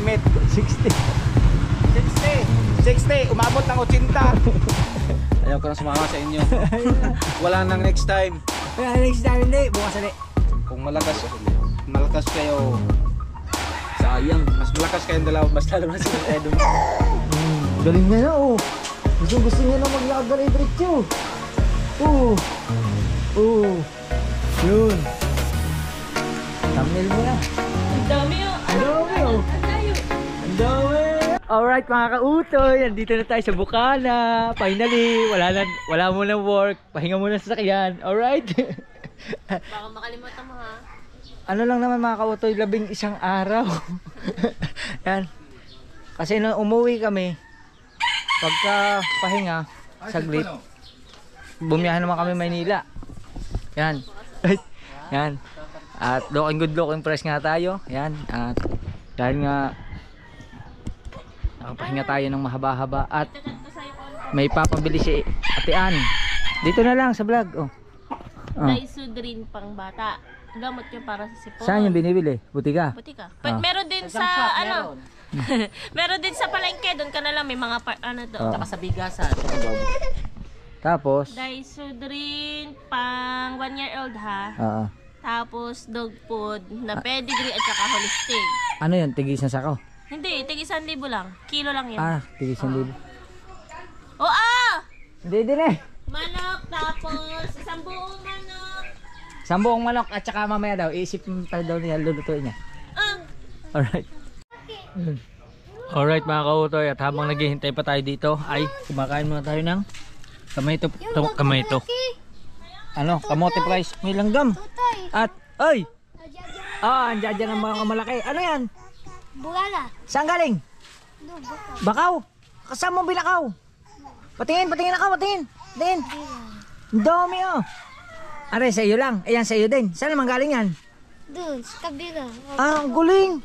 limit. 60. 60, umabot ng 80. Ayaw ko na sumama sa inyo. Wala nang next time. Kaya next time hindi, bukas ulit. Kung malakas kayo, Sayang. mas malakas kayong dalawa, mas lalo na sila kayo dun. Galing niya na oh. Gusto niya na maglakad na diretso. Yun. Thumbnail mo na. Ang dami oh. Ang dami oh. Ang layo. Ang dami. Alright mga kautoy, nandito na tayo sa Bukana. Finally, wala mo ng work. Pahinga mo na sa sakyan. Alright. Baka makalimutan mo ha. Ano lang naman mga kautoy, 11 araw. Yan. Kasi nung umuwi kami, pagka pahinga, saglit, bumiyahan naman kami Maynila. Yan. Yan. At good looking press nga tayo. Yan. At dahil nga nakapahinga tayo ng mahaba-haba at may papabili si Ate Ann. Dito na lang sa vlog. Daisudrin pang bata. Gamot yun para sa sipon. Saan yung binibili? Butika? Butika. Meron din sa ano? Meron din sa palengke. Doon ka na lang may mga ano doon. Saka sa bigasan. Tapos? Daisudrin pang 1-year-old ha. Tapos dog food na pedigree at saka holistic. Ano yun? Tigis na sako? Hindi, tig 1,000 lang. Kilo lang yun. Tigis 1,000. Hindi din eh. Manok, tapos isang buong manok. Isang buong manok at saka mamaya daw, iisip pa daw niya, lulutuin niya. Alright. Alright mga kautoy, at habang naghihintay pa tayo dito, ay kumakain muna tayo ng kamay ito. Ano? Kamote price. May langgam. At, ay! Andiyan dyan ang mga malaki. Ano yan? Bugala. Saan galing? Bakaw. Kasama mo binakaw. Patingin ako, patingin. Dami oh. Are, sa iyo lang. Ayan, sa iyo din. Saan naman galing yan? Doon, sa kabila. Ang guling.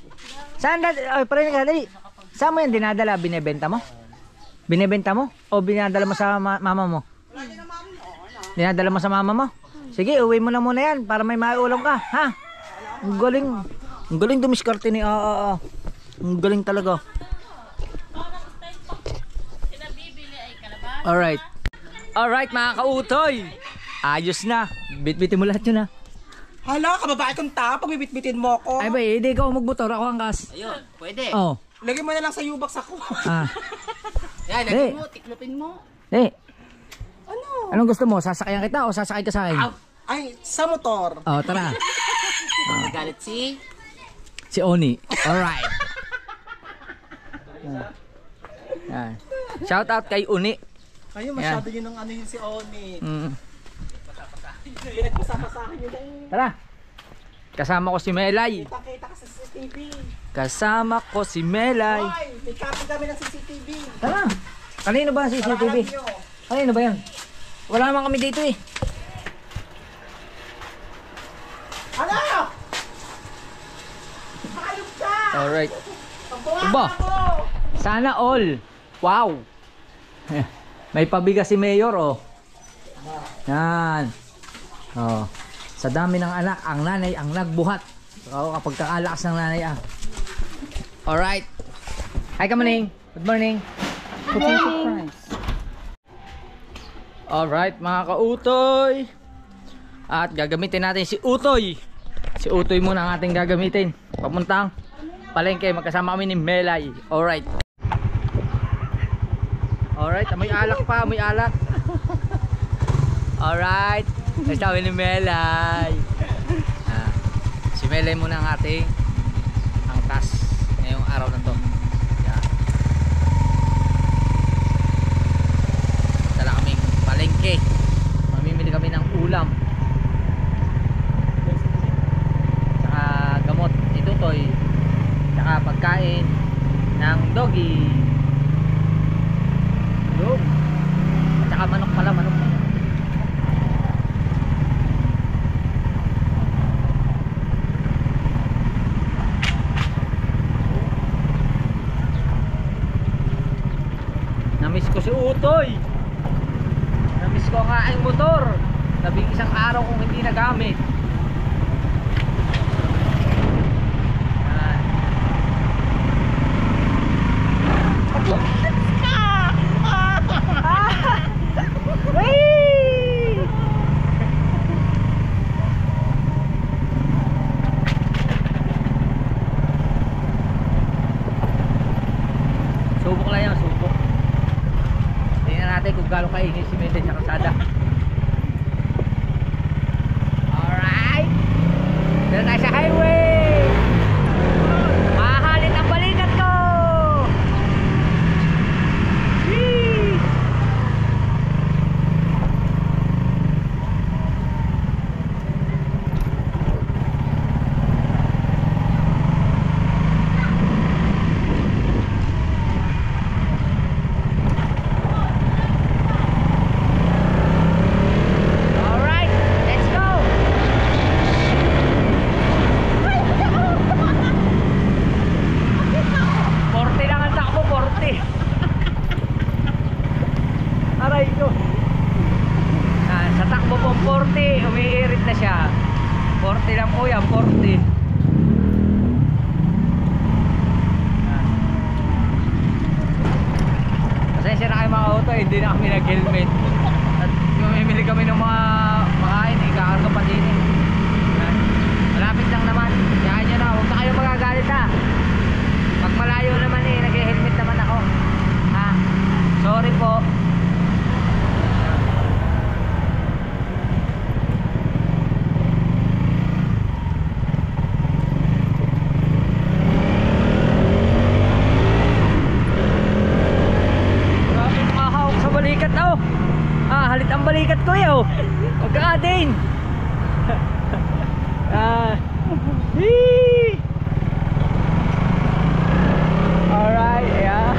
Saan pare dali. Saan mo yan dinadala? Binebenta mo? Binebenta mo? O binadala mo sa mama mo? Dinadala mo sa mama mo? Sige, uwi mo na muna yan para may maiulam ka. Ha? Ang galing. Ang galing dumiskarte ni Ang galing talaga. Alright. Alright mga kautoy. Ayos na. Bitbitin mo lahat yun ha. Hala, kababae kong tao, pagbibitbitin mo ko. Ay ba, hindi ikaw magmotor, ako ang gas. Ayun, pwede. Oh. Lagay mo na lang sa yubak sa ko. Yan, lagay mo, tiklopin mo. Ano? Anong gusto mo? Sasakyan kita o sasakay ka sa akin? Ay, sa motor. Oh, tara. Galit si Oni. Alright. Shout out kay Uni. Ayun, masyado yun ang ano yun si Oni. Tara. Kasama ko si Melay. Kita ka sa CCTV. Kasama ko si Melay. Hoy, may copy kami ng CCTV. Tara. Kanino ba ang CCTV? Kanino ba yan? Wala naman kami dito eh. Ano? Hayop ka! Alright. Uba. Sana all. Wow. May pabigas si Mayor oh. Yan. Oh. Sa dami ng anak, ang nanay ang nagbuhat. So, kapag kakalakas ng nanay Alright. Hi Kamaning. Good morning. Good morning. Alright mga kautoy. At gagamitin natin si Utoy. Si Utoy muna ang ating gagamitin. Papuntang palengke, magkasama kami ni Melay. Alright. Alright, may alak pa, may alak. Alright. Kasama ni Melay. Si Melay muna ang ating angkas ngayong araw na to. Yan. Dala kaming palengke. Mamimili kami ng ulam. Saka gamot ni Tutoy. Saka pagkain ng doggy. Dog. At saka manok pala, manok. Namiss ko si Utoy. Namiss ko ang aking motor. Labing isang araw kung hindi nagamit. Subok lang yan, subok. Tingnan natin kung gano'ng kaingay si Mete sa kalsada. Alright. Dito tayo sa highway. Mahalit ang balikat ko. Whee! Alright, let's go. 40 lang ang takbo, 40. Aray ko. Sa takbo pong 40, umiirit na siya. 40 lang po yan, 40. Pasensya na kayo mga auto, hindi na kami nag-helmet. At mamimili kami ng mga makain, ikakarga pa din. Malapit lang naman. Kaya nyo na, huwag na kayo magagalit ha. Pag malayo naman nag-helmet naman ako. Ha? Sorry po. Grabe makahawak sa balikat oh. Halit ang balikat ko yo. Magkakadin. Hee! Alright, yeah.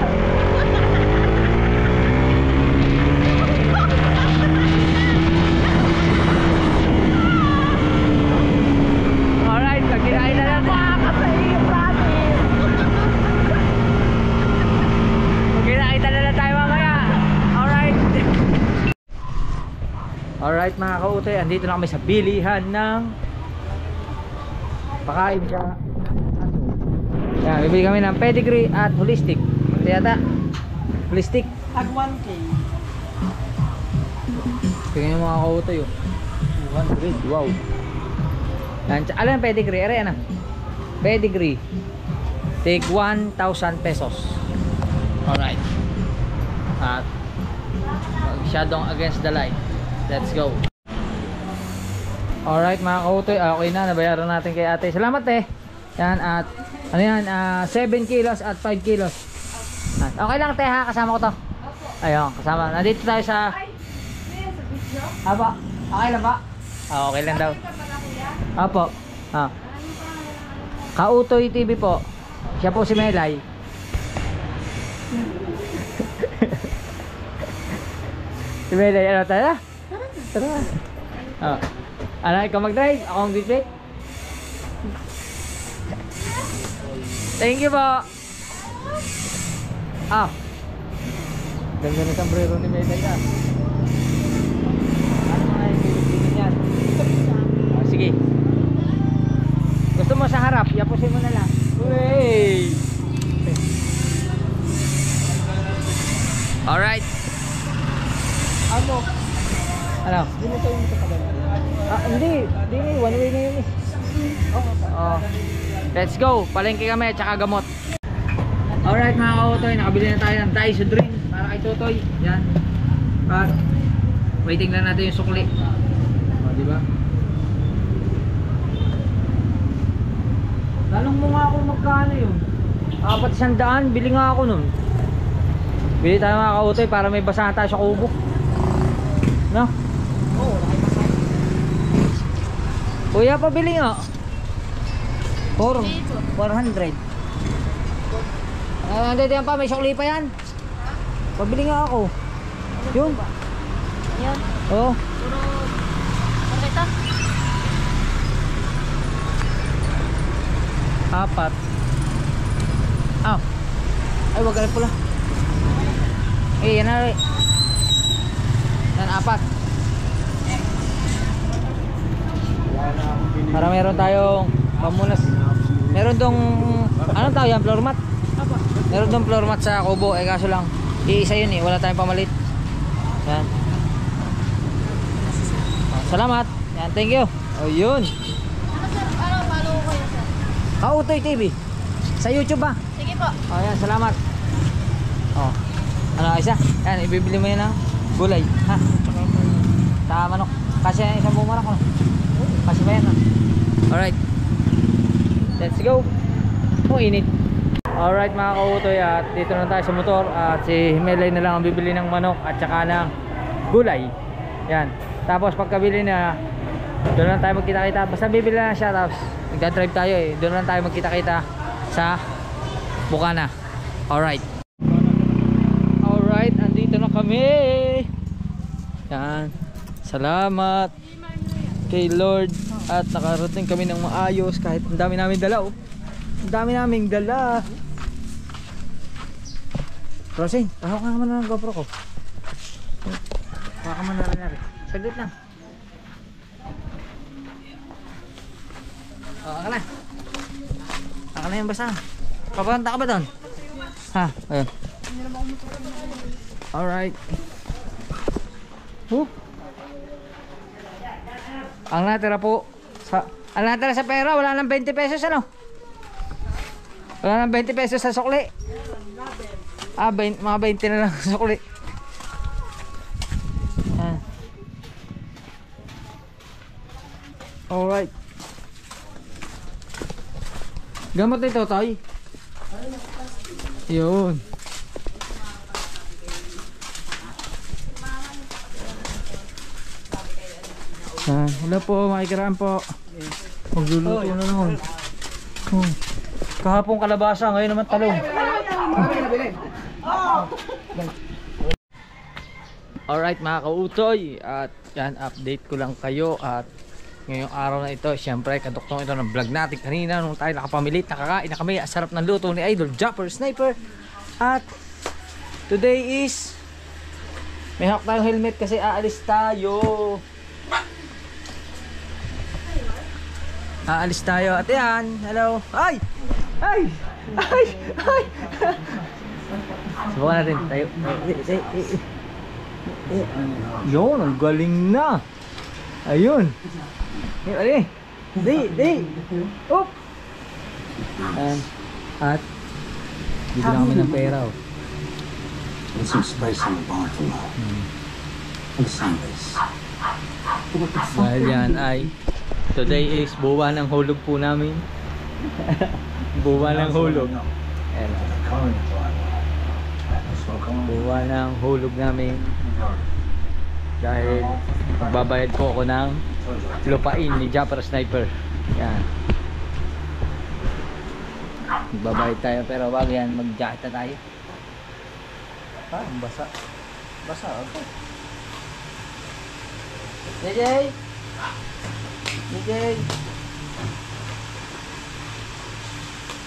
Alright, pagkinain na lang. Pagkinaita na lang tayo mamaya. Alright. Alright mga kautoy, andito na kami sa bilihan ng pakain siya. Yan, bibili kami ng pedigree at holistic. Ito yata, holistic. Tag 1K. Tingnan nyo mga kautoy oh. 200, wow. Yan, alam yung pedigree, aray na. Pedigree. Take 1,000 pesos. Alright. At masyadong against the light. Let's go. Alright mga kautoy, okay na, nabayaran natin kay ate. Salamat eh. Yan at ano yan, 7 kilos at 5 kilos. Okay lang te ha, kasama ko to. Ayun, kasama. Nandito tayo sa Aba, okay lang ba? Okay lang daw. Apo. Kautoy TV po. Siya po si Melay. Si Melay, ano tayo? Tara. Ano, ikaw mag-drive? Ako ang bibig? Thank you po. Ganda na sombrero ni Melay ka. Ano nga yung bibig yan? Sige. Gusto mo sa harap? Yapusin mo na lang. Wey! Alright. Ano? Hindi mo tayo hindi. One way na yun eh. Let's go. Palengke kami at saka gamot. Alright mga kautoy, nakabili na tayo ng Daiso drink para kay Totoy. Yan. At waiting lang natin yung sukli. Diba? Talong mo nga ako magkano yun. 400, bili nga ako nun. Bili tayo mga kautoy para may basahan tayo sa kubo. No? Oo, nakipasay. Kuya, pabili nga. 400. Hindi yan pa, may sukli pa yan. Pabili nga ako. Yun. Yan. Oo. Puro. Ano ito? 4. Ay, wag ka rin pula. Yan na rin. Yan, 4. Para meron tayong pamunas. Meron dong, anong tawag yan? Floor mat? Meron dong floor mat sa kubo. Kaso lang, iisa yun eh. Wala tayong pamalit. Yan. Salamat. Yan, thank you. O yun. Follow ko kayo, sir. Kautoy TV. Sa YouTube ba? Sige po. O yan, salamat. Oh. Ano isa? Yan, ibibili mo yan ng gulay. Ha? Sa manok. Kasi yan isang buong manok. Kasi ba yan? Alright. Let's go. Oh, init. Alright mga kautoy, at dito na tayo sa motor. At si Melay na lang ang bibili ng manok at saka ng gulay. Yan. Tapos pagkabili na, doon lang tayo magkita-kita. Basta bibili na siya. Tapos nagdadrive tayo eh. Doon lang tayo magkita-kita sa Bukana. Alright. Alright, andito na kami. Yan. Salamat kay Lord. At nakarating kami ng maayos. Kahit ang dami namin dala oh. Ang dami naming dala. Rosing, tahok ka naman ng GoPro ko. Baka man na rin. Saglit lang. Aka na. Aka na yung basa. Papaganta ka ba doon? Ha? Ayun. Alright. Whoop. Ang natira po ang natira sa pera, wala nang 20 pesos ano? Wala nang 20 pesos sa sukli. Mga 20 na lang sa sukli. Alright. Gamot ito, Toy. Yun. Hello po, makikiraan po. Magluluto na naman. Kahapon kalabasa, ngayon naman talong. Alright mga kautoy, at yan, update ko lang kayo. At ngayong araw na ito, syempre kaduktong ito ng vlog natin kanina nung tayo nakapamilit, nakakain na kami. Sarap ng luto ni Idol Japper Sniper. At today is may hawak tayong helmet kasi aalis tayo. Aalis tayo. At yan, hello. Ay! Ay! Ay! Ay! Subukan natin tayo. Yun, ang galing na. Ayun. Ayun. Di. Up! At dito na kami ng pera. There's some space on the barn for now. On the Sundays. Dahil yan ay today is buwan ng hulog po namin. Buwan ng hulog. Ayan. Buwan ng hulog namin. Dahil magbabayad po ako ng lupain ni Japper Sniper. Yan. Magbabayad tayo pero wag yan, mag-jacket na tayo. Ang basa. Basa ako. JJ! JJ!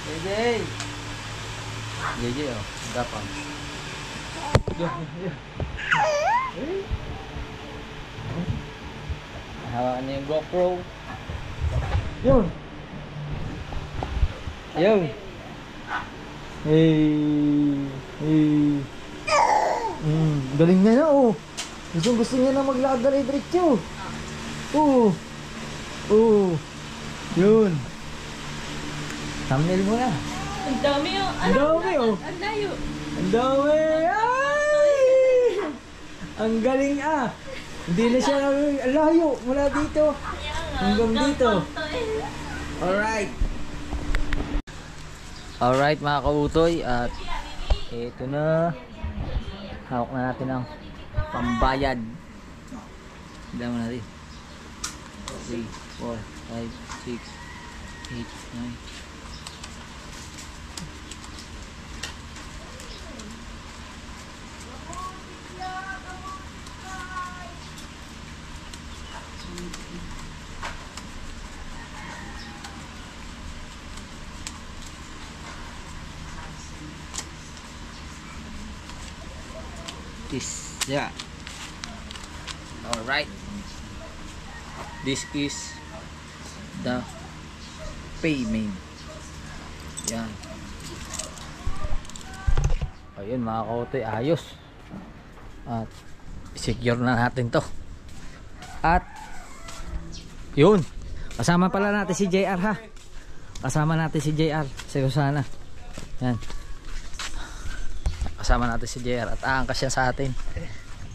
JJ! JJ oh, gapang. Hawakan niya yung GoPro. Yun! Ayun! Hey! Galing na oh! Gusto niya na maglakad na diretso. Yun. Thumbnail mo na. Ang dami oh. Ang dami oh. Ang layo. Ang dami. Ay! Ang galing ah. Hindi na siya layo mula dito. Hanggang dito. Alright. Alright mga kautoy. At ito na. Hawak na natin ang pambayad. Dama natin. 3, 4, 5, 6, 8, 9. This, yeah. All right. This is the payment. Yan. Ayun mga kautoy, ayos. At secure na natin to. At yun. Kasama pala natin si JR ha. Kasama natin si JR. Sa sana. Yan. kasama natin si JR at aangkas siya sa atin.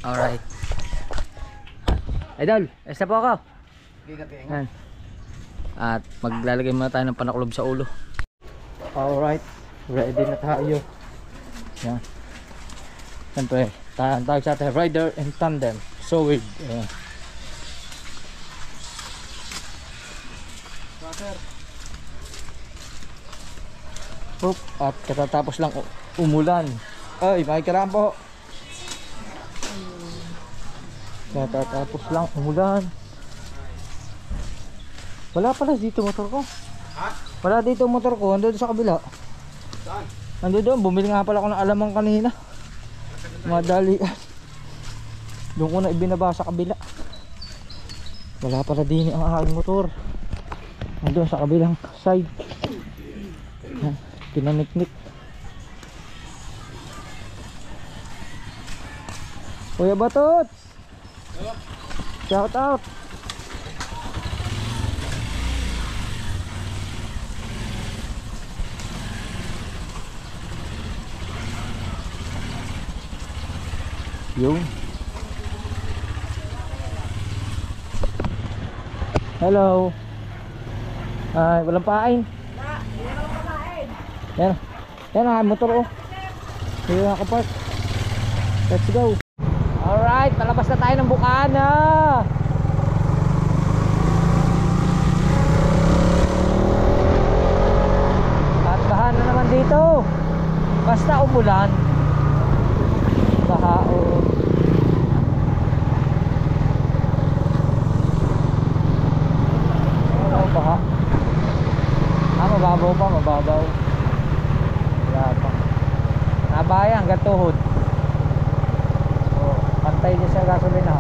Alright. Idol, basta po ako. Yan. At maglalagay muna tayo ng panakulob sa ulo. Alright, ready na tayo. Yan. Siyempre, tawag sa atin, rider and tandem. So weird. Ayan. Oop, at katatapos lang umulan. Ay, makikiram po. Katatapos lang umulan. Wala pala dito motor ko. Ha? Wala dito motor ko, ando sa kabila. Saan? Ando doon, bumili nga pala ako ng alamang kanina. Madali. Doon ko na ibinaba sa kabila. Wala pala din ang aking motor. Ando sa kabilang side. Pinaniknik. Kuya Batot! Shout out! Yung hello. Ay, walang pain. Yan. Yan ang motor oh. Dito nakapark. Let's go. Alright, palabas na tayo ng Bukana. At baha na naman dito. Basta umulan. Baha oh. Oh, baha. Mababaw pa, mababaw. Wala pa. Nabaya hanggang tuhod. Oh, pantay niya sa gasolina.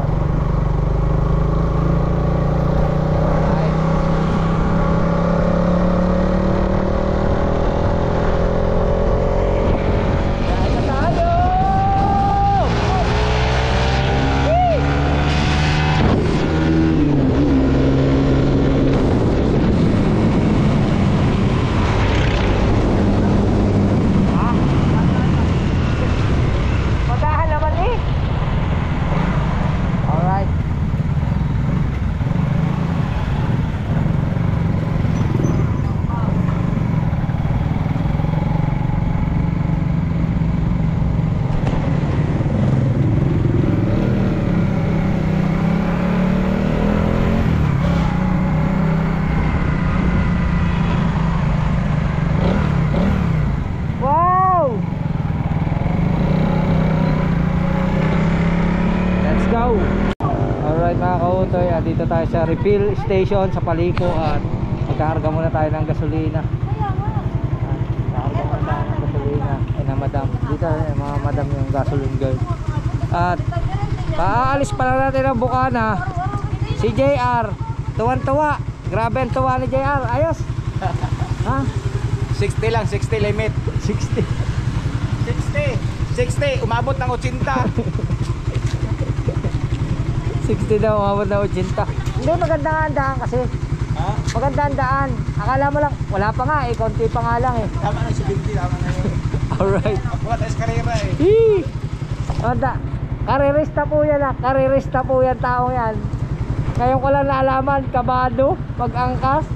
Dito tayo sa refill station sa Paliko at magkakarga muna tayo ng gasolina. Magkakarga muna tayo ng gasolina. Ay na madam. Dito mga madam yung gasoline girl. At paaalis pala natin ang Bukana. Si JR. Tuwan-tuwa. Grabe ang tuwa ni JR. Ayos. Ha? 60 lang, 60 limit. 60. 60, umabot ng 80. 60 daw, umabot na 80. Hindi, maganda ang daan kasi. Ha? Maganda ang daan. Akala mo lang, wala pa nga eh, konti pa nga lang eh. Tama na 70, tama na yun. Alright. Ako nga tayo sa karera eh. Hii! Maganda. Karirista po yan ah. Karirista po yan, tao yan. Ngayon ko lang naalaman, kabado, pag-angkas.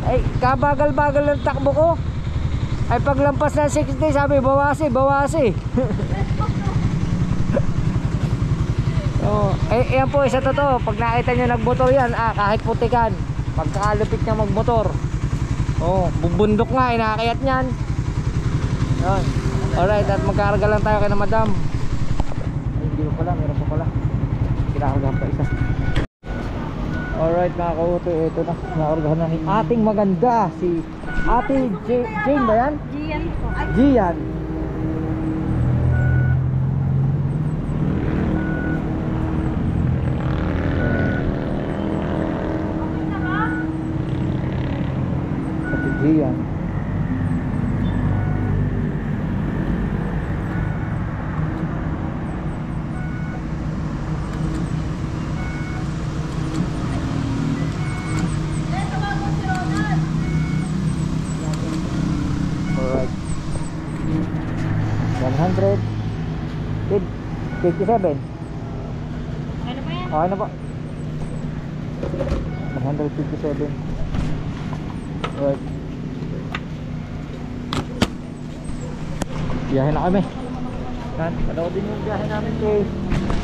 Ay, kabagal-bagal ng takbo ko. Ay, paglampas ng 60, sabi, bawasi. Oh, yan po isa totoo. Pag nakita nyo nagmotor yan, kahit putikan, pagkakalupit niya magmotor. Oh, bubundok nga, inakayat niyan. Yun. Alright, at magkarga lang tayo kay na madam. Ay, hindi pa pala, meron pa pala. Kinakarga pa isa. Alright mga kauto, ito na. Nakargahan na ni ating maganda, si Ate Jane ba yan? Gian po. Gian. Gian. Alright. 100 Kid, 57. Ano pa yan? Okay na po. 157. Right. Biyahe na kami. Yan, panood din yung biyahe namin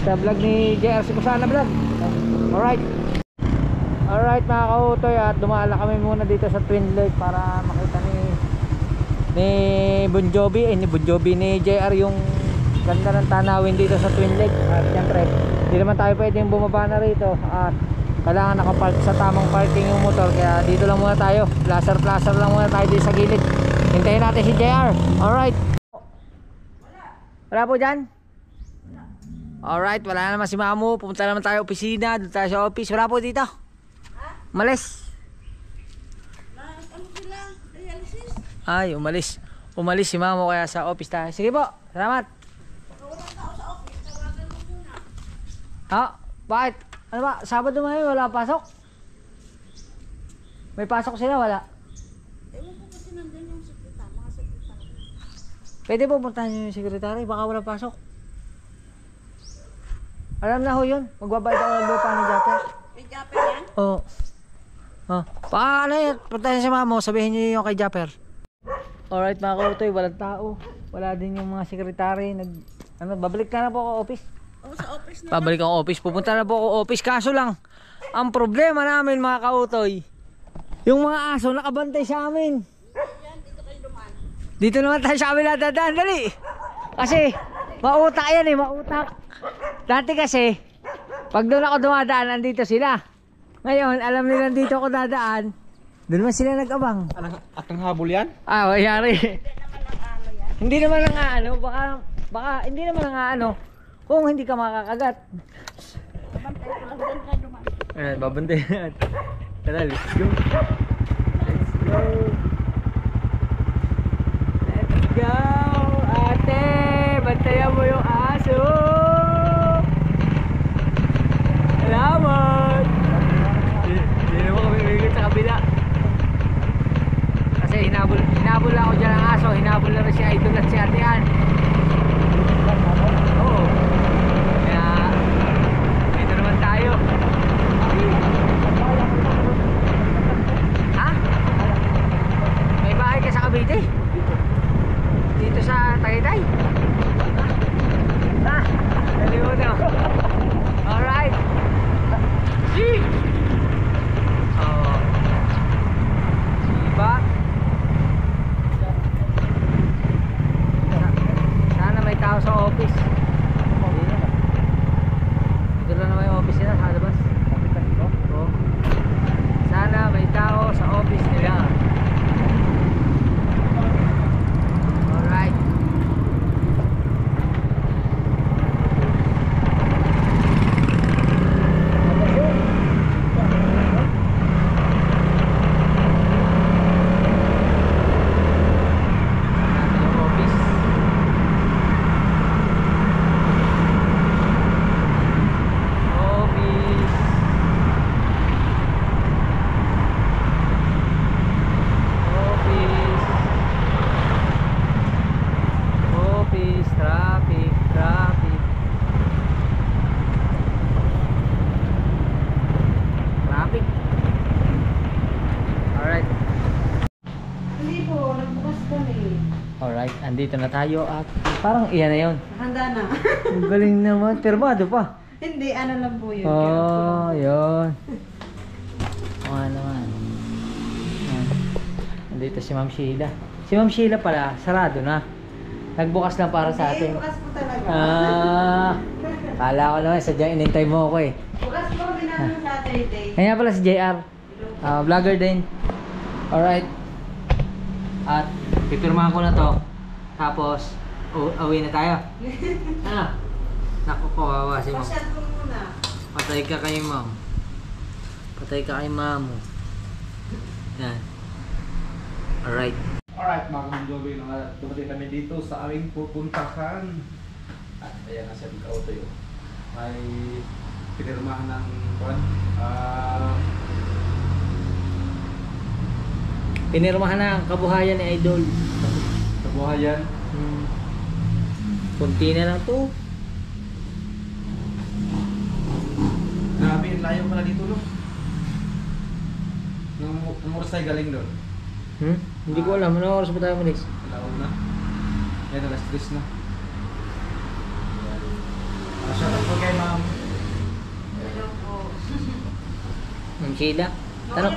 sa vlog ni JR Sikusana Vlog. Alright. Alright mga kautoy, at dumala kami muna dito sa Twin Lake para makita ni Bon Jovi, ni JR yung ganda ng tanawin dito sa Twin Lake. At syempre, hindi naman tayo pwedeng bumaba na rito at kailangan nakapark sa tamang parking yung motor, kaya dito lang muna tayo, placer lang muna tayo dito sa gilid. Hintayin natin si JR. Alright. Wala po dyan? Alright, wala naman si Mamu. Pupunta naman tayo opisina, doon tayo sa office. Wala po dito. Umalis. Ay, umalis. Umalis si Mamu, kaya sa office tayo. Sige po, salamat. Ha? Bakit? Ano ba? Sabado ngayon wala pasok? May pasok sila, wala? Ewan ko kasi nandun yung mga sekretary. Pwede po puntahan nyo yung sekretary, baka wala pasok. Alam na ho yun, magbabayad ako ng lupa ni Japper. May Japper yan? Oo. Oh. Paano yan? Puntahan si Mamo, sabihin nyo yung kay Japper. Alright mga kautoy, walang tao. Wala din yung mga sekretary. Babalik na po ako office. Oo, sa office na. Pabalik ako office, pupunta na po ako office. Kaso lang, ang problema namin mga kautoy, yung mga aso nakabantay sa amin. Dito naman tayo sa amin nadadaan, dali. Kasi mautak yan mautak. Dati kasi pag doon ako dumadaan, nandito sila. Ngayon alam nila dito ako dadaan, doon naman sila nag-abang. At ang habol yan? Ah, mayari. Hindi naman ang ano, baka hindi naman ang ano kung hindi ka makakagat. Babantay na. Tara, let's go. Let's go. Let's go. Ate, bantayan mo yung aso. Salamat. Hindi naman kami umigot sa kabila. Kasi hinabol ako dyan ang aso. Hinabol na rin si Idol at si Ate Ann. Oo. Kaya dito naman tayo. Ha? May bahay ka sa Cavite? Dito sa Tagaytay? Ha? Nalimutan ako. Alright. Oh. Diba? Sana may tao sa office. Dito lang naman yung office nila sa labas. Oh. Sana may tao sa office nila. Alright. Alright, andito na tayo at parang iyan na yun. Handa na. Ang galing naman, pirmado pa. Hindi, ano lang po yun. Oh, yun. O nga naman. Andito si Ma'am Sheila. Si Ma'am Sheila pala, sarado na. Nagbukas lang para sa atin. Bukas po talaga. Kala ko naman, sadyang inintay mo ako eh. Bukas po kami namin Saturday. Kaya pala si JR. Vlogger din. Alright. At pipirmahan ko na to. Tapos, away na tayo. Ano? Naku, kawawa si Ma'am. Pasyat ko muna. Patay ka kay Ma'am. Patay ka kay Ma'am. Yan. Alright. Alright mga Kamjobi, dumating kami dito sa aming pupuntahan. At ayan na siya ng auto yun. May pinirmahan ng Pinirmahan na ang kabuhayan ni Idol. kabuhayan. Kunti na lang to. layo pala dito, no? Nung oras tayo galing doon? Hindi ko alam. Ano oras pa tayo malis? Laon na. Yan, alas 3 na. Shout out po kay ma'am. Ma'am Sheila. Tanong.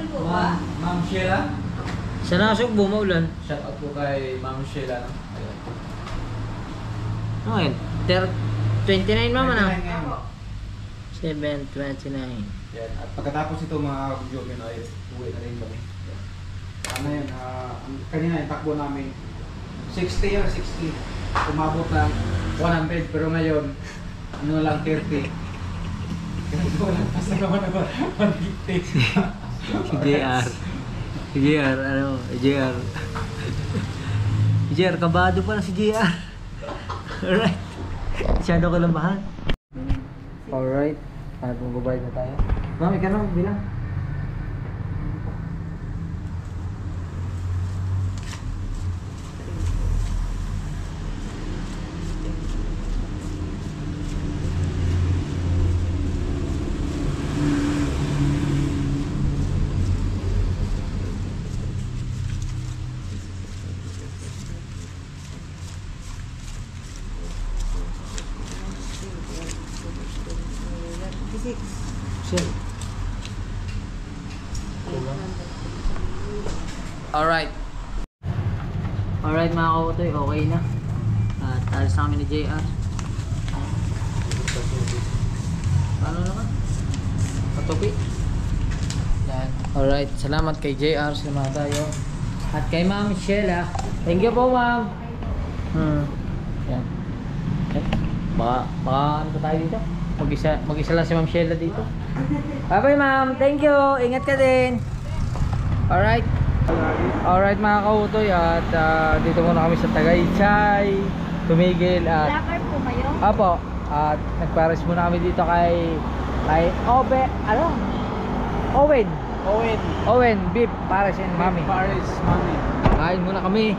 Ma'am Sheila. Sa Nasugbo, maulan. Shout out po kay Ma'am Sheila. No? Ayun. Ano yun? 29 mama na. 29 ngayon. 7:29. Yan. At pagkatapos ito mga Jomin ay uwi na rin kami. Ano yan, kanina yung takbo namin 60 yan, 60. Umabot ng 100 pero ngayon ano lang 30. Kasi walang pas na naman naman 150. Si JR. Si JR, ano? JR. JR, kabado pala si JR. Alright. Masyado ka lambahan. Alright. At magbabayad na tayo. Ma'am, ikaw na bilang. Sure. Alright. Alright mga kautoy, okay na. At alis na kami ni JR. Paano naman? Patupi. Yan. Alright, salamat kay JR. Salamat tayo. At kay Ma'am Sheila. Thank you po, Ma'am. Yan. Baka ano pa tayo dito? Mag-isa lang si Ma'am Sheila dito. Bye-bye, Ma'am. Thank you. Ingat ka din. Alright. Alright mga kautoy. At dito muna kami sa Tagaytay. Tumigil at... Locker po kayo? Apo. At nagpares muna kami dito kay Owen beef pares and mami. Paris, mami. Kain muna kami.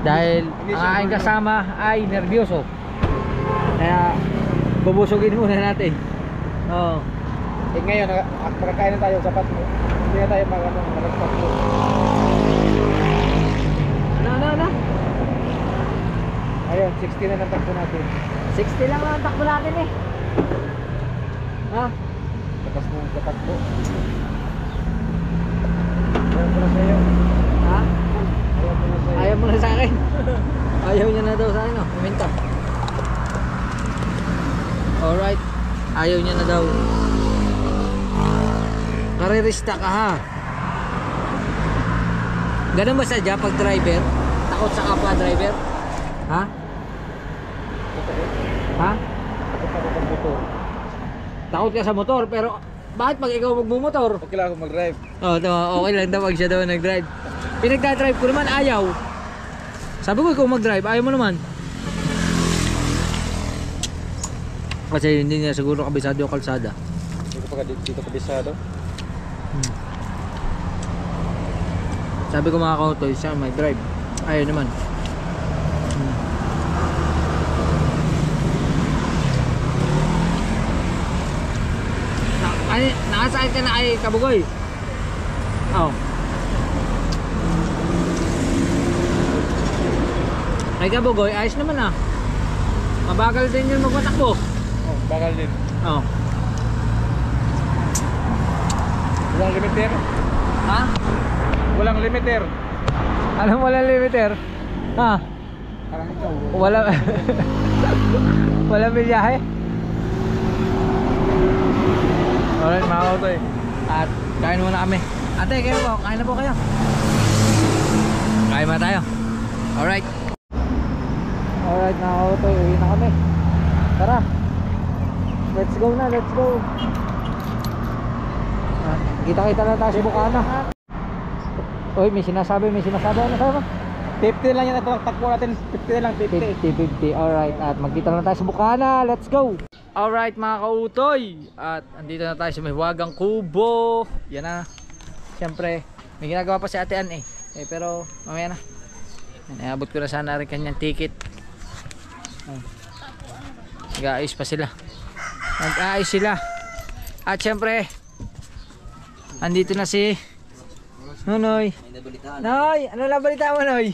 Dahil ang aking kasama ay nervyoso. Kaya bubusugin muna natin. Oo. Eh ngayon, magkakain na tayo sapat mo. Hindi na tayo malagpas mo. Ano? Ayun, 60 na lang takbo natin. 60 lang ang takbo natin eh. Ha? Tapos mo sa takbo. Ayaw ko na sa'yo. Ha? Ayaw ko na sa'yo. Ayaw mo na sa akin. Ayaw niya na daw sa akin, oh. Kuminta. Alright. Ayaw niya na daw. Karirista ka ha. Ganun ba sadya pag driver? Takot sa kapwa driver? Ha? Ha? Takot ka sa motor pero bakit pag ikaw magmumotor? Okay lang ako mag-drive. Oh, okay lang daw pag siya daw nag-drive. Pinagdadrive ko naman ayaw. Sabi ko ikaw mag-drive, ayaw mo naman. Kasi hindi niya siguro kabisado yung kalsada. Dito kabisado. Sabi ko mga kautoy, siya may drive. Ayaw naman. Nakasakit ka na ay Kabugoy? Oh. Ay Kabugoy, ayos naman ah. Mabagal din yun magmatakbo. Oh, bakal din. Oh. Walang limiter. Ha? Walang limiter. Alam mo walang limiter? Ha? Parang ikaw. Wala. Wala bilyahe. Alright mga kautoy. At kain muna kami. Ate, kayo po. Kain na po kayo. Kain muna tayo. Alright. Alright mga kautoy. Uwi na kami. Tara. Let's go na. Let's go. Kita-kita na tayo sa Bukana. Uy, may sinasabi. Ano sabi mo? 50 lang yan ito. Takbo natin. 50 na lang. 50. Alright. At magkita na tayo sa Bukana. Let's go. Alright mga kautoy. At andito na tayo sa Mahiwagang Kubo. Yan na. Siyempre may ginagawa pa si Ate Ann eh. Pero mamaya na. Naabot ko na sana rin kanyang ticket. Nag-aayos pa sila. Nag-aayos sila. At syempre, andito na si Nonoy. Noy, ano na balita mo, Noy?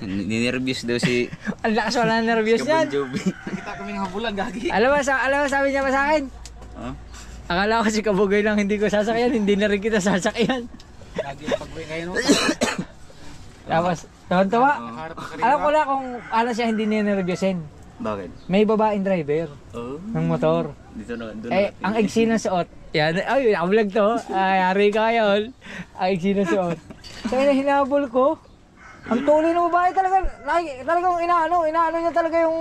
Ninervyos daw si Ang lakas wala na nervyos yan. Joby. Nakita kami ng habulan, gagi. Alam mo, sabi niya pa sa akin? Huh? Akala ko si Kabugoy lang hindi ko sasakyan, hindi na rin kita sasakyan. Gagi yung pag-uwi ngayon. Tapos, tawa. Nakaharap ang karera. Alam ko na kung ano siya hindi ninervyosin. Bakit? May babaeng driver Oh. ng motor. Dito na, doon Eh, ang iksi ng suot. Yan, ay, nakablog to. Ay, hari ka yun. Ang iksi ng suot. Kaya na hinabol ko. Ang tuloy ng babae talagang inaano niya talaga yung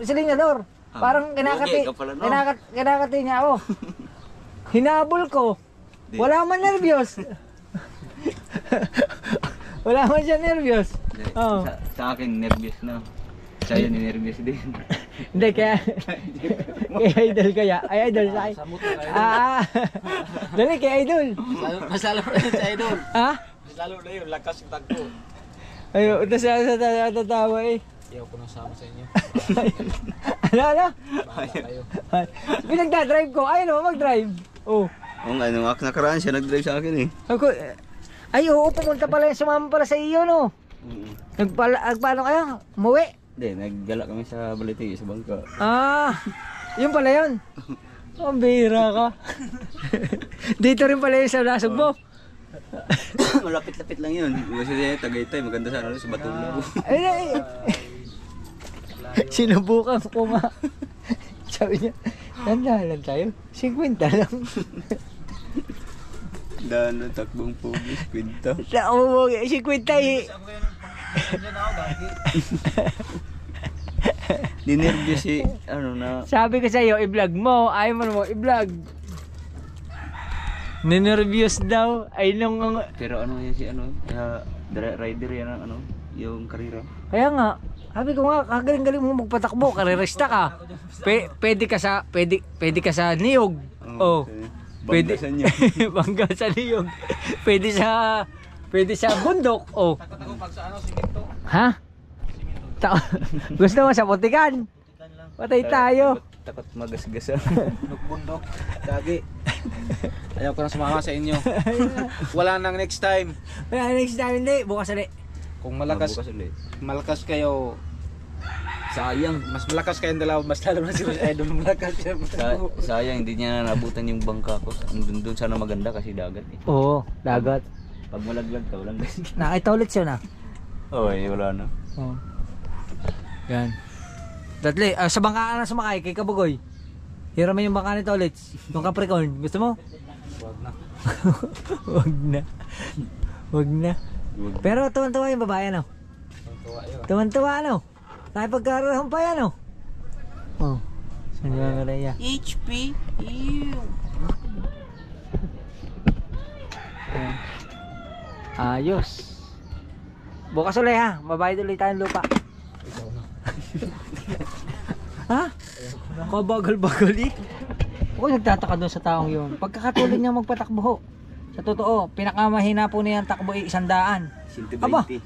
silinyador. Parang okay ka pala, no? kinakati niya ako. Hinabol ko. Wala man nervyos. Wala man siya nervyos. Oh. Sa akin, nervyos na. Sa'yo, ninervyos din. Hindi, kaya idol kaya. Ay, idol sa akin. Dali, kaya idol. Mas lalo na yun sa idol. Ha? Mas lalo na yun, lakas yung tagpo. Ayun, ito siya tatawa eh. Ayaw ko nang sama sa inyo. Ano? Bahala kayo. Pinagdadrive ko. Ayun o, mag-drive. Oh. Oo nga, nung nakaraan siya, nag-drive sa akin eh. Ako, ay, oo, pumunta pala, sumama pala sa iyo, no? Nagpaano kaya? Umuwi? Hindi, naggala kami sa Baliti, sa bangka. Ah, yun pala yun. Ang bihira ka. Dito rin pala yung sa lasog mo. Malapit-lapit lang yun. Kasi siya, Tagaytay, maganda sana sa Batulaw. Ay. Sinubukan ko nga. Sabi niya, nandahan tayo. 50 lang. Dahil ng takbong pubis, kwenta. Sa mo, 50 eh. Dinervyos si, ano na, Sabi ko sa iyo, i-vlog mo. Ayaw mo naman i-vlog. Ninervyos daw. Ay nung... pero ano yan si ano, rider yan ang ano, yung karira. Kaya nga, sabi ko nga, kagaling-galing mo magpatakbo. Karerista ka. Pwede ka sa niyog. Oh. Pwede Banggasan niya. Bangga sa niyog. Pwede sa bundok. Oh. Takot pag sa ano, simento. Ha? Gusto mo sa putikan? Patay tayo. Takot magasgasan. Bundok, gagi. Ayaw ko nang sumama sa inyo. Wala nang next time. Wala, next time hindi. Bukas ulit. Kung Bukas ulit. malakas kayo, Sayang. mas malakas kayong dalawa, mas lalo na si Ross Idol malakas siya. Sayang, hindi niya nabutan yung bangka ko. Doon sana maganda kasi dagat eh. Oo, dagat. Pag malaglag ka, walang ganyan. Nakita ulit siya na. Oo, wala na. Oh. Yan. Dati, sa bangka ka na sumakay kay Kabugoy. Hiraman yung bangka nito ulit. Yung Capricorn. Gusto mo? Wag na. Wag na. Wag na. Pero tuwan-tuwa yung babae, ano? Tuwan-tuwa, ano? Nakipagkaroon pa yan, oh. Oh. Saan yung mga ya? HP. Ew. Ayos. Bukas ulit ha. Babayad ulit tayong lupa. Ha? Kabagal-bagal eh. Ako nagtataka doon sa taong yun. Pagkakatulad niya magpatakbo ho. Sa totoo, pinakamahina po niya ang takbo ay 100. Aba. 120.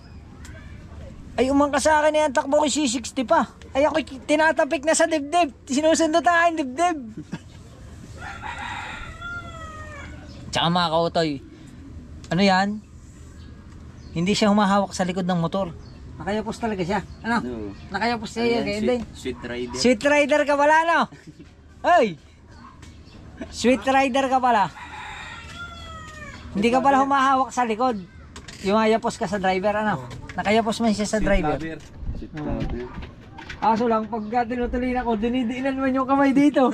Ay umangka sa akin yan, takbo ko 60 pa. Ay ako tinatapik na sa dibdib. Sinusundo tayo ang dibdib. Tsaka mga kautoy, ano yan? Hindi siya humahawak sa likod ng motor. Nakayapos talaga siya. Ano? No. Nakayapos siya yan. Sweet rider. Sweet rider ka pala, no? Ay! Sweet rider ka pala. Hindi ka pala humahawak sa likod. Yung ayapos ka sa driver, ano? Nakayapos man siya sa driver. Sweet rider. Aso lang, pagka tinutuloy ako, dinidiinan man yung kamay dito.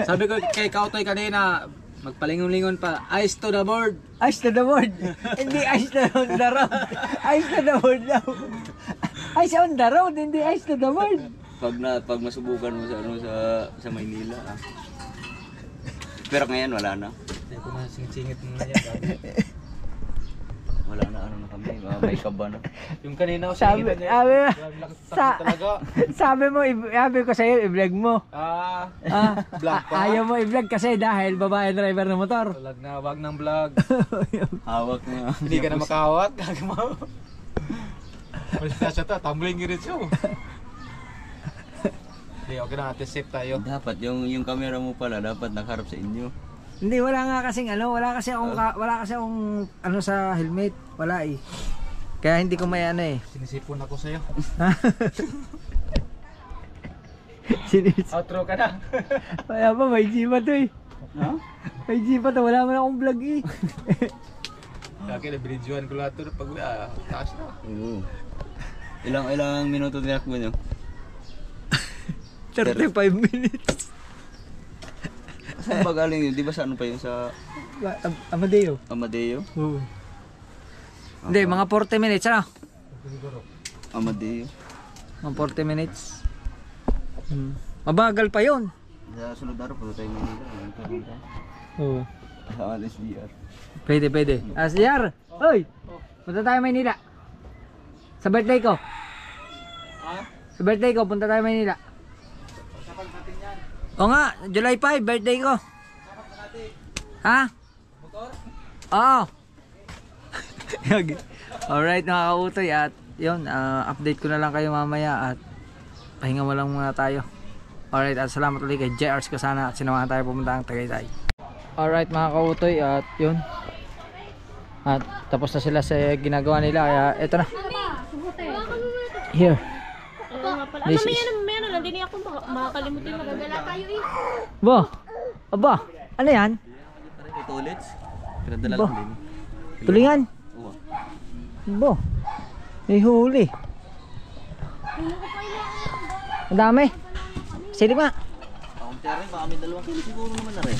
Sabi ko kay Kautoy kanina, magpalingon-lingon pa, eyes to the board. Ice to the board. Hindi ice to the road. Ice to the board daw. Ice on the road, hindi ice to the board. Pag masubukan mo sa ano sa Maynila. Pero ngayon wala na. Hindi ko na singit mo na yan. Wala na ano na kami, may kaba na. Yung kanina ko Sabi, singitan niya. sabi mo, sabi ko sa'yo, i-vlog mo. Vlog pa. Ayaw mo i-vlog kasi dahil babae driver ng motor. Vlog na, wag ng vlog. Hawak na. Hindi ka na makahawak, gagamaw. Wala na siya to, tumbling rin siya. Hindi, okay na natin, safe tayo. Dapat yung camera mo pala dapat nakaharap sa inyo. Hindi, wala nga kasing ano, wala kasi akong ano sa helmet. Wala eh. Kaya hindi ko may ano eh. Sinisipon ako sa'yo. Outro ka na. Kaya pa, may G pa to eh. May G pa to, wala man akong vlog eh. Laki na binidyohan ko lahat to pag taas na. Oo. Ilang minuto tinakbo nyo? 35 minutes. Saan ba galing yun? Di ba sa ano pa yun? Sa Amadeo. Amadeo? Oo. Hindi, mga 40 minutes ano? Amadeo. Mga 40 minutes. Mabagal pa yun. Sa sunod araw, puro tayo Manila. Oo. Sa SDR. Pwede. Asyar! Oy! Punta tayo Maynila. Sa birthday ko. Sa birthday ko, punta tayo Maynila. O nga, July 5, birthday ko. Ha? Oo. Alright mga kautoy, at yun, update ko na lang kayo mamaya at pahinga mo lang muna tayo. Alright, at salamat ulit kay JRs ko sana at sinamahan tayo pumunta ang Tagaytay. Alright mga kautoy, at yun, at tapos na sila sa ginagawa nila, kaya eto na. Here. This is... Meron lang, hindi ako makakalimutin magagala tayo eh. Bo, aba, ano yan? Toilets? Pinadala Bo, lang din. tulingan. Oo. Bo, may huli. Ang dami. Silip nga. Ako rin, baka may 2 kilo siguro naman na rin.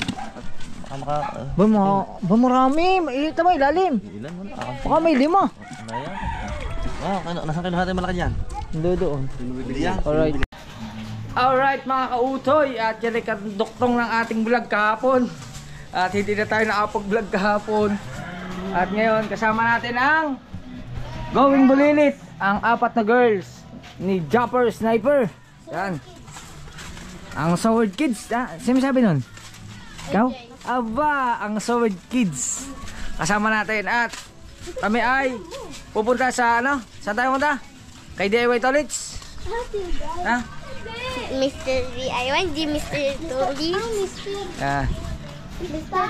Ba, marami. Ito mo, ilalim. Ilan mo na? Baka may 5. Ano yan? Nasaan kayo natin malaki yan? Doon. Yan. Alright. Alright mga kautoy, at yan ay kaduktong ng ating vlog kahapon. At hindi na tayo nakapag-vlog kahapon. At ngayon kasama natin ang Going Bulilit, ang 4 na girls ni Jumper Sniper. Yan. Ang Sword Kids. Sino sabi nun? Ikaw? Aba, ang Sword Kids. Kasama natin at kami ay pupunta sa ano? Saan tayo punta? Kay DIY Toilets. Ha? Mr. DIY, di Mr. Tolis. Yeah. Mr.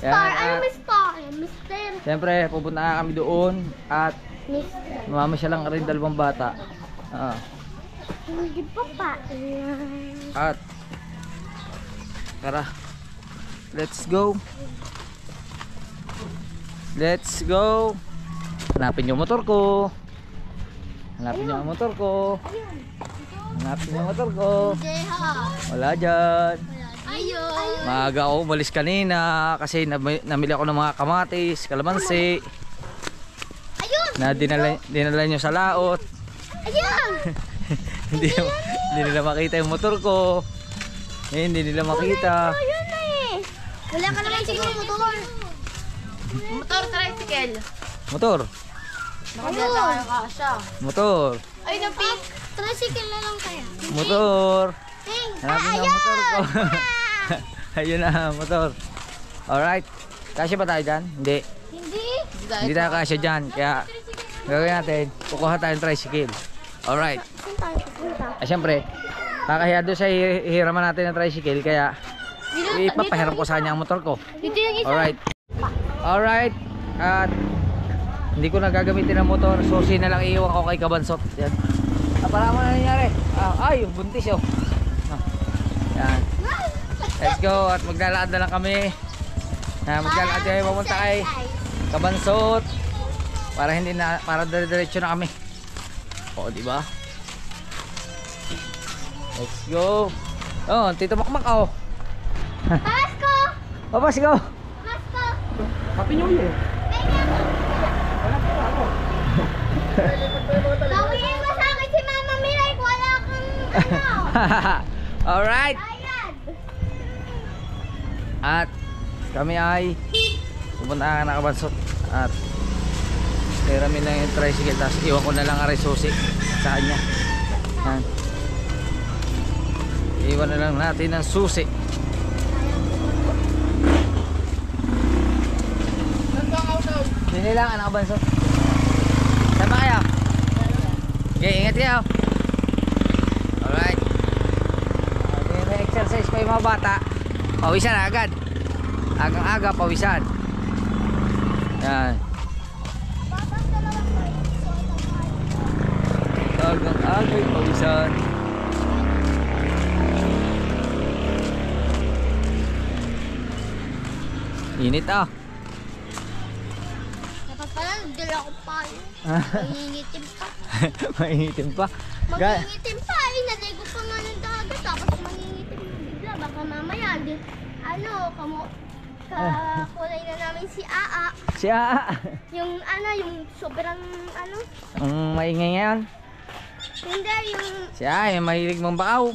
Yan, Ano at- Mr. Mr. Siyempre, pupunta na kami doon at Mr. mamamasyal lang rin 2 bata. Hindi pa pa. At tara. Let's go. Let's go. Hanapin yung motor ko. Hanapin yung motor ko. Hanapin yung motor ko. Wala dyan. Ayun. Maaga ako umalis kanina kasi namili ako ng mga kamatis, kalamansi Ayun. na dinala nyo sa laot. Ayun. hindi nila makita yung motor ko. Hindi nila makita. Ayun na eh. Wala ka naman siguro motor. Motor, tricycle. Motor. Nakaganda kayo kasha. Motor. Ay, na pink. Tricycle na lang kaya. Motor. Pink. Hanapin ang motor ko. Ayun na, motor. Alright. Kasya pa tayo dyan? Hindi. Hindi. Hindi tayo kasya dyan. Kaya gagawin natin, kukuha tayong tricycle. Alright. Saan tayo pupunta? Siyempre, kakahiya doon sa hihiraman natin ng tricycle. Kaya ipapahiram ko sa kanya ang motor ko. Dito yung isa. Alright. Alright. At hindi ko na gagamitin ang motor. Susi na lang iiwan ko kay Kabansot. Yan. Para mo na nangyari. Ay, buntis oh. Yan. Let's go. At maglalakad na lang kami. Maglalakad kami pumunta kay Kabansot. Para hindi na, para dire-diretso na kami. Oo, di ba? Let's go. Oh, Tito Makmak oh. Pasko! Pasko. Pasko! Happy New Year. Tawagin mo sa akin si Mama Miray kung wala kang ano. Alright. Ayan. At kami ay pupunta na Kabansot at hiramin lang yung tricycle, tapos iwan ko na lang ang susi sa kanya. Yan. Iwan na lang natin ang susi. Hindi lang anak Kabansot. Saan ba kayo? Okay, ingat kayo. Alright. exercise pa yung mga bata. Pawisan agad. Agang-aga pawisan. Yan. Agang-aga pawisan. Init ah. Dapat pala, nagdala ko pa yun. Mangingitim pa. Maingitim pa. Mangingitim pa eh. Naligo pa nga ng dagat. Tapos mangingitim bigla. Baka mamaya, kakulay na namin si Aa. Si Aa. Yung yung sobrang Maingay ngayon. Hindi, yung... Si Aa, yung mahilig mong bakaw.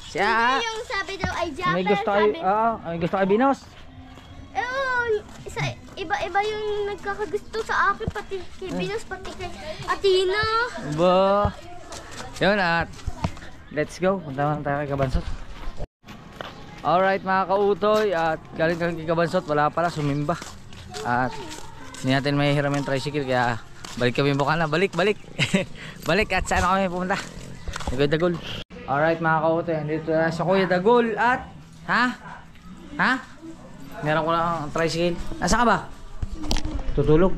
Si Aa. Hindi, yung sabi daw ay Japper. May gusto kayo, may gusto kayo binos. Iba-iba yung nagkakagusto sa akin, pati kay Binos, pati kay Athena. Ba. Yun at let's go. Punta naman tayo kay Kabansot. Alright mga kautoy, at galing kay Kabansot, wala pala, sumimba. At hindi natin may hiram yung tricycle, kaya balik kami Bukana. Balik. Balik at saan kami pumunta? Kuya Dagol. Alright mga kautoy, dito na sa Kuya Dagol at Ha? Meron ko lang ang tricycle. Nasa ka ba? Tutulog.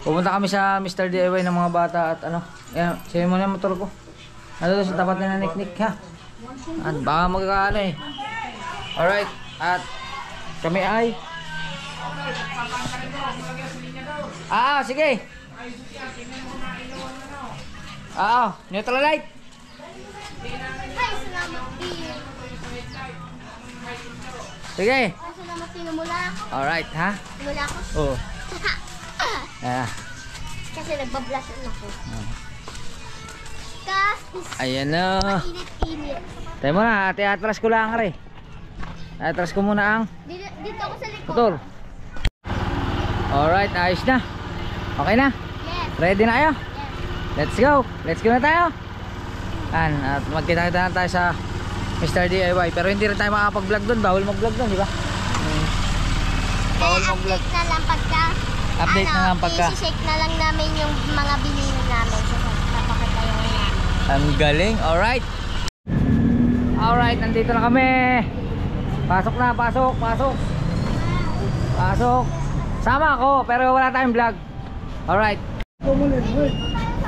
Pupunta kami sa Mr. DIY ng mga bata at ayan, sayo mo na yung motor ko. Doon sa tapat na niknik ha. At baka magkakaano eh. Alright, at kami ay sige. Neutral light. Ay, salamat din. Sige. Ay, salamat din. Mula ako. Alright, ha? Mula ako. Oo. Kasi nagbablasan ako. Kasi Ayan na. init-init. Tayo mo na, atras ko lang rin. Atras ko muna ang Dito ako sa likod. motor. Alright, ayos na. Okay na? Yes. Ready na kayo? Yes. Let's go. Let's go na tayo. At magkita-kita na tayo sa Mr. DIY. Pero hindi rin tayo makapag-vlog doon. Bawal mag-vlog doon, di ba? Bawal mag-vlog. Update na lang pagka. Update na lang pagka. I-shake na lang namin yung mga binili namin. So, napakita yung namin. Ang galing. Alright. Alright, nandito na kami. Pasok na, pasok. Sama ako, pero wala tayong vlog. Alright.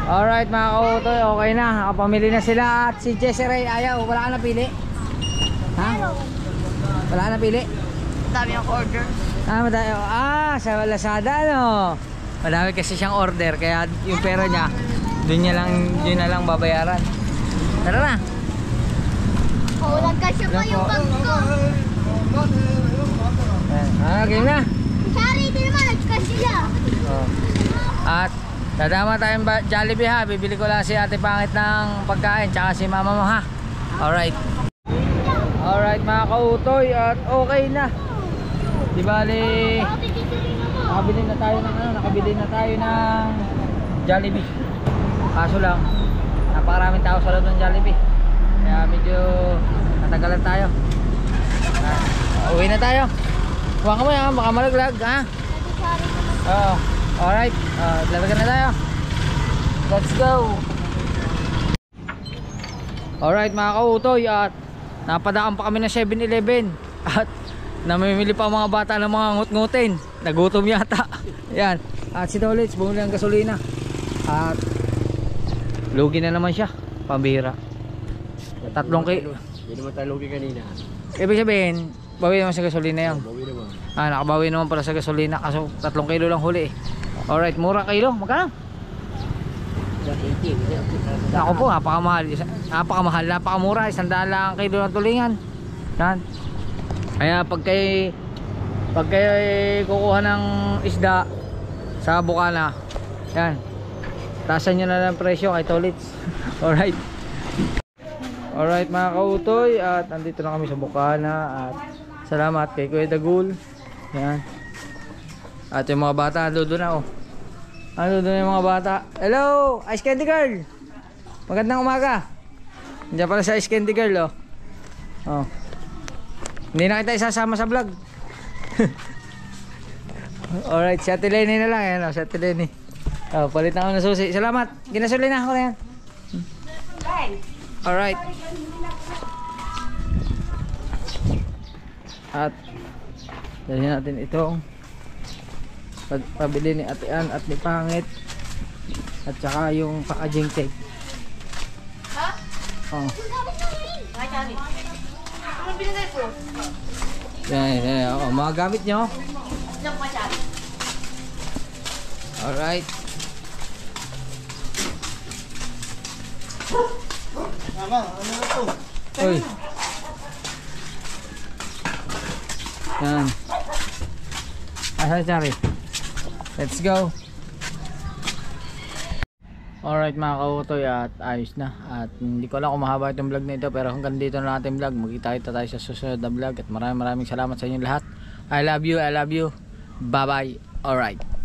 Alright mga kautoy, okay na. Nakapamili na sila at si Jessie Ray ayaw. Wala ka napili? Ha? Wala ka napili? Dami ako order. Madami. Sa Lazada no. Madami kasi siyang order, kaya yung pera niya doon na lang babayaran. Tara na. Nagkasya pa yung bag ko. Game na. Sorry, di naman nagkasya. At dadama tayong Jollibee ha. Bibili ko lang si Ate Pangit ng pagkain, tsaka si Mama mo ha. Alright. Alright mga kautoy, at okay na. Di bali nakabili na tayo ng Jollibee. Kaso lang napakaraming tao sa loob ng Jollibee, kaya medyo natagalan tayo. Uwi na tayo. Huwag ka mo yan, baka malaglag ha. Alright, lalagyan na tayo. Let's go. Alright mga kautoy, at napadaan pa kami ng 7-Eleven at namimili pa mga bata ng mga ngut-ngutin. Nagutom yata. Yan. At si Dolitz bumili ng gasolina. At lugi na naman siya. Pambira. 3 kilo. Hindi naman tayo lugi kanina. Ibig sabihin, bawi naman sa gasolina yun. Bawi naman. Nakabawi naman pala sa gasolina. Kaso 3 kilo lang huli eh. Alright, mura kilo. Magkano? Ako po, napakamahal. Napakamura. 100 lang kilo ng tulingan. Yan. Kaya pag kayo kukuha ng isda sa Bukana, yan, tasan nyo na lang presyo kay Tolits. Alright. Alright mga kautoy, at nandito na kami sa Bukana. At salamat kay Kuya Dagul. Yan. At yung mga bata doon na doon yung mga bata. Hello, Ice Candy Girl. Magandang umaga. Diyan pala sa Ice Candy Girl Hindi na kita isasama sa vlog. Alright, si Ate Lenny na lang. Ayan si Ate Lenny. Palit na ako ng susi. Salamat. Ginasuli na ako na yan. Alright. At dalhin natin itong pabili ni Ate Ann at ni Pangit. At saka yung packaging tape. Ha? Oh. Ay, kami. Ano binigay ko? Yan. Oh, mga gamit nyo. Ilang pa siya? Alright. Uy. Yan. Sorry. Let's go. Alright mga kautoy, at ayos na. At hindi ko alam kung mahaba itong vlog na ito, pero hanggang dito na natin vlog. Magkita tayo sa susunod na vlog. At maraming salamat sa inyo lahat. I love you. Bye bye. Alright.